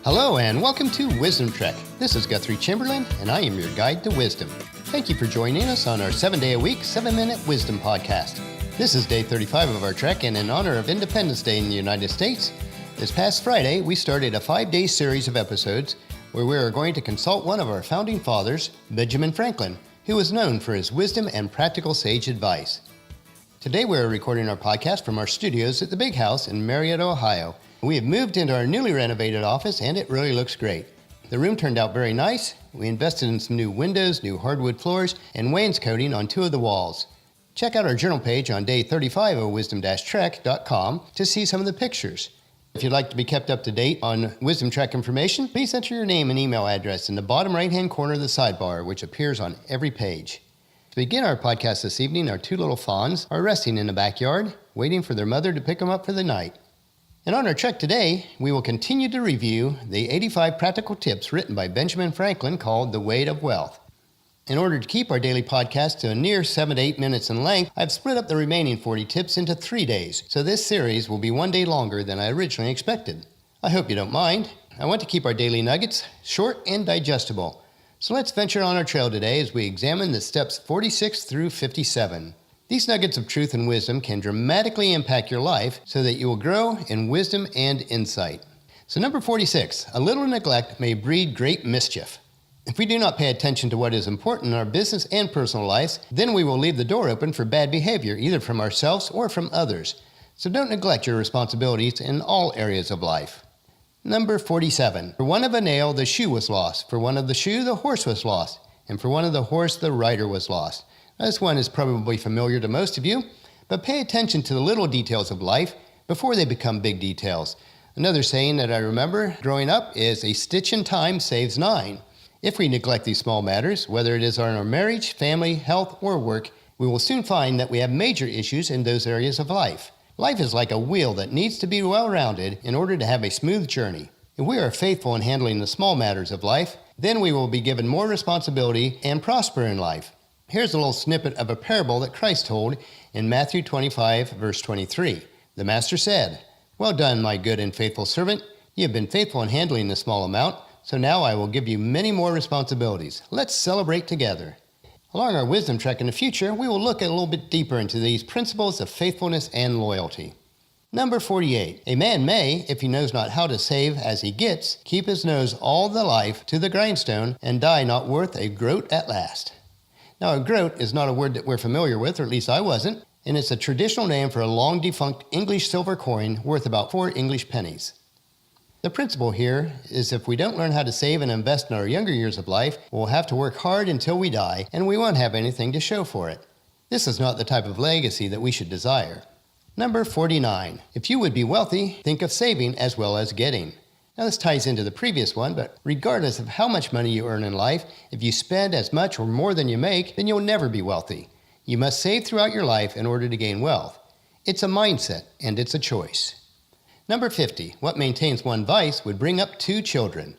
Hello and welcome to Wisdom Trek. This is Guthrie Chamberlain and I am your guide to wisdom. Thank you for joining us on our 7-day-a-week, 7-minute wisdom podcast. This is day 35 of our trek, and in honor of Independence Day in the United States, this past Friday we started a 5-day series of episodes where we are going to consult one of our founding fathers, Benjamin Franklin, who was known for his wisdom and practical sage advice. Today we are recording our podcast from our studios at the Big House in Marietta, Ohio. We have moved into our newly renovated office and it really looks great. The room turned out very nice. We invested in some new windows, new hardwood floors, and wainscoting on 2 of the walls. Check out our journal page on day 35 of wisdom-trek.com to see some of the pictures. If you'd like to be kept up to date on Wisdom Trek information, please enter your name and email address in the bottom right-hand corner of the sidebar, which appears on every page. To begin our podcast this evening, our 2 little fawns are resting in the backyard, waiting for their mother to pick them up for the night. And on our trek today, we will continue to review the 85 practical tips written by Benjamin Franklin called The Weight of Wealth. In order to keep our daily podcast to a near 7 to 8 minutes in length, I've split up the remaining 40 tips into 3 days, so this series will be 1 day longer than I originally expected. I hope you don't mind. I want to keep our daily nuggets short and digestible. So let's venture on our trail today as we examine the steps 46 through 57. These nuggets of truth and wisdom can dramatically impact your life so that you will grow in wisdom and insight. So number 46, a little neglect may breed great mischief. If we do not pay attention to what is important in our business and personal lives, then we will leave the door open for bad behavior, either from ourselves or from others. So don't neglect your responsibilities in all areas of life. Number 47, for one of a nail the shoe was lost, for one of the shoe the horse was lost, and for one of the horse the rider was lost. This one is probably familiar to most of you, but pay attention to the little details of life before they become big details. Another saying that I remember growing up is a stitch in time saves 9. If we neglect these small matters, whether it is in our marriage, family, health, or work, we will soon find that we have major issues in those areas of life. Life is like a wheel that needs to be well-rounded in order to have a smooth journey. If we are faithful in handling the small matters of life, then we will be given more responsibility and prosper in life. Here's a little snippet of a parable that Christ told in Matthew 25, verse 23. The master said, "Well done, my good and faithful servant. You have been faithful in handling a small amount, so now I will give you many more responsibilities. Let's celebrate together." Along our wisdom trek in the future, we will look a little bit deeper into these principles of faithfulness and loyalty. Number 48, a man may, if he knows not how to save as he gets, keep his nose all the life to the grindstone and die not worth a groat at last. Now, a groat is not a word that we're familiar with, or at least I wasn't, and it's a traditional name for a long-defunct English silver coin worth about 4 English pennies. The principle here is if we don't learn how to save and invest in our younger years of life, we'll have to work hard until we die, and we won't have anything to show for it. This is not the type of legacy that we should desire. Number 49, if you would be wealthy, think of saving as well as getting. Now this ties into the previous one, but regardless of how much money you earn in life, if you spend as much or more than you make, then you'll never be wealthy. You must save throughout your life in order to gain wealth. It's a mindset and it's a choice. Number 50, what maintains one vice would bring up 2 children.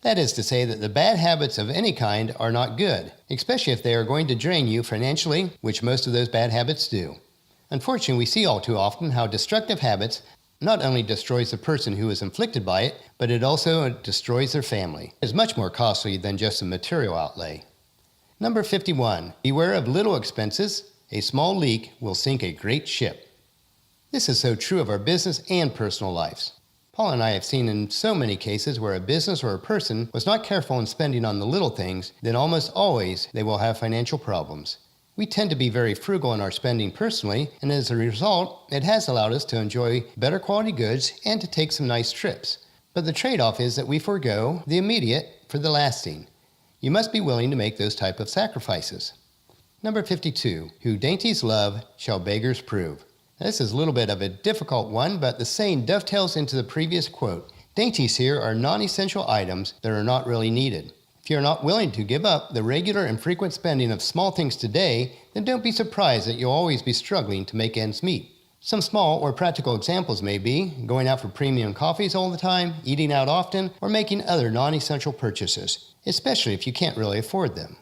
That is to say that the bad habits of any kind are not good, especially if they are going to drain you financially, which most of those bad habits do. Unfortunately, we see all too often how destructive habits not only destroys the person who is inflicted by it, but it also destroys their family. It is much more costly than just a material outlay. Number 51, beware of little expenses. A small leak will sink a great ship. This is so true of our business and personal lives. Paula and I have seen in so many cases where a business or a person was not careful in spending on the little things, then almost always they will have financial problems. We tend to be very frugal in our spending personally, and as a result, it has allowed us to enjoy better quality goods and to take some nice trips. But the trade-off is that we forego the immediate for the lasting. You must be willing to make those type of sacrifices. Number 52, who dainties love shall beggars prove. Now, this is a little bit of a difficult one, but the saying dovetails into the previous quote. Dainties here are non-essential items that are not really needed. If you're not willing to give up the regular and frequent spending of small things today, then don't be surprised that you'll always be struggling to make ends meet. Some small or practical examples may be going out for premium coffees all the time, eating out often, or making other non-essential purchases, especially if you can't really afford them.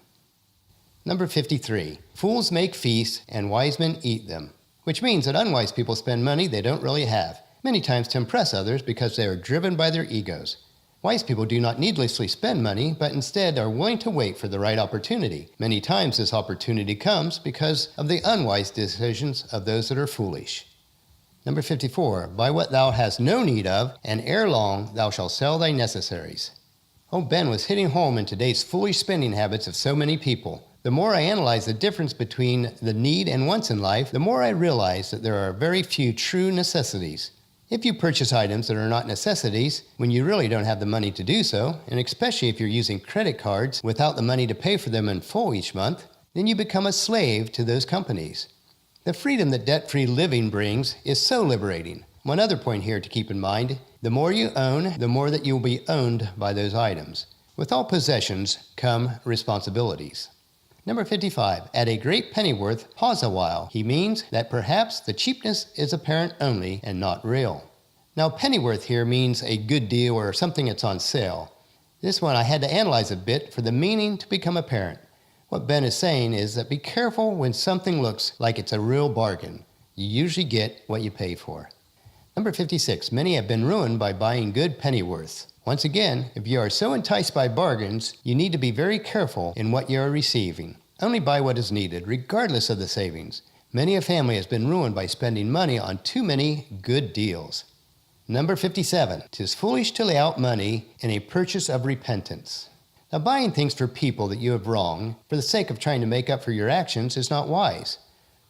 Number 53, fools make feasts and wise men eat them, which means that unwise people spend money they don't really have, many times to impress others because they are driven by their egos. Wise people do not needlessly spend money, but instead are willing to wait for the right opportunity. Many times this opportunity comes because of the unwise decisions of those that are foolish. Number 54, buy what thou hast no need of, and ere long thou shalt sell thy necessaries. Old Ben was hitting home in today's foolish spending habits of so many people. The more I analyze the difference between the need and wants in life, the more I realize that there are very few true necessities. If you purchase items that are not necessities when you really don't have the money to do so, and especially if you're using credit cards without the money to pay for them in full each month, then you become a slave to those companies. The freedom that debt-free living brings is so liberating. One other point here to keep in mind, the more you own, the more that you'll be owned by those items. With all possessions come responsibilities. Number 55, at a great pennyworth, pause a while. He means that perhaps the cheapness is apparent only and not real. Now, pennyworth here means a good deal or something that's on sale. This one I had to analyze a bit for the meaning to become apparent. What Ben is saying is that be careful when something looks like it's a real bargain. You usually get what you pay for. Number 56, many have been ruined by buying good pennyworths. Once again, if you are so enticed by bargains, you need to be very careful in what you are receiving. Only buy what is needed, regardless of the savings. Many a family has been ruined by spending money on too many good deals. Number 57, 'tis foolish to lay out money in a purchase of repentance. Now, buying things for people that you have wronged for the sake of trying to make up for your actions is not wise.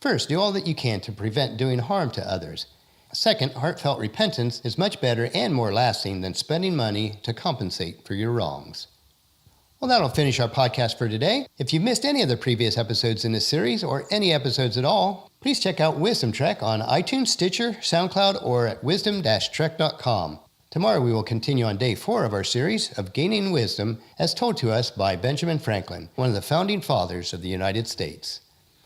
First, do all that you can to prevent doing harm to others. Second, heartfelt repentance is much better and more lasting than spending money to compensate for your wrongs. Well, that'll finish our podcast for today. If you've missed any of the previous episodes in this series or any episodes at all, please check out Wisdom Trek on iTunes, Stitcher, SoundCloud, or at wisdom-trek.com. Tomorrow we will continue on day 4 of our series of Gaining Wisdom as told to us by Benjamin Franklin, one of the founding fathers of the United States.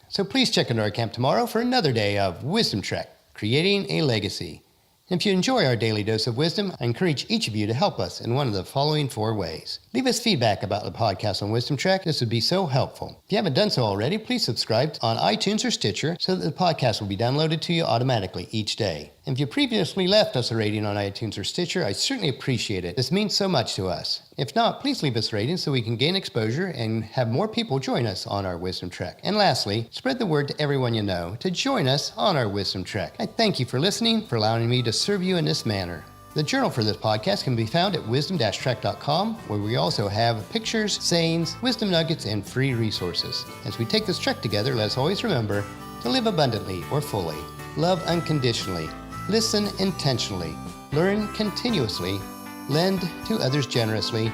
So please check into our camp tomorrow for another day of Wisdom Trek, Creating a Legacy. If you enjoy our daily dose of wisdom, I encourage each of you to help us in one of the following 4 ways. Leave us feedback about the podcast on Wisdom Trek. This would be so helpful. If you haven't done so already, please subscribe on iTunes or Stitcher so that the podcast will be downloaded to you automatically each day. And if you previously left us a rating on iTunes or Stitcher, I certainly appreciate it. This means so much to us. If not, please leave us a rating so we can gain exposure and have more people join us on our Wisdom Trek. And lastly, spread the word to everyone you know to join us on our Wisdom Trek. I thank you for listening, for allowing me to serve you in this manner. The journal for this podcast can be found at wisdom-trek.com, where we also have pictures, sayings, wisdom nuggets, and free resources. As we take this trek together, let's always remember to live abundantly or fully, love unconditionally, listen intentionally, learn continuously, lend to others generously,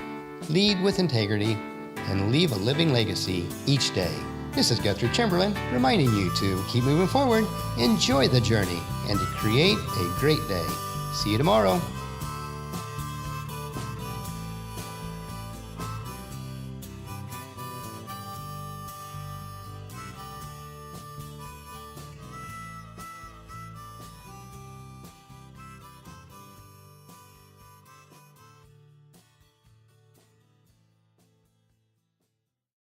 lead with integrity, and leave a living legacy each day. This is Guthrie Chamberlain reminding you to keep moving forward, enjoy the journey, and to create a great day. See you tomorrow.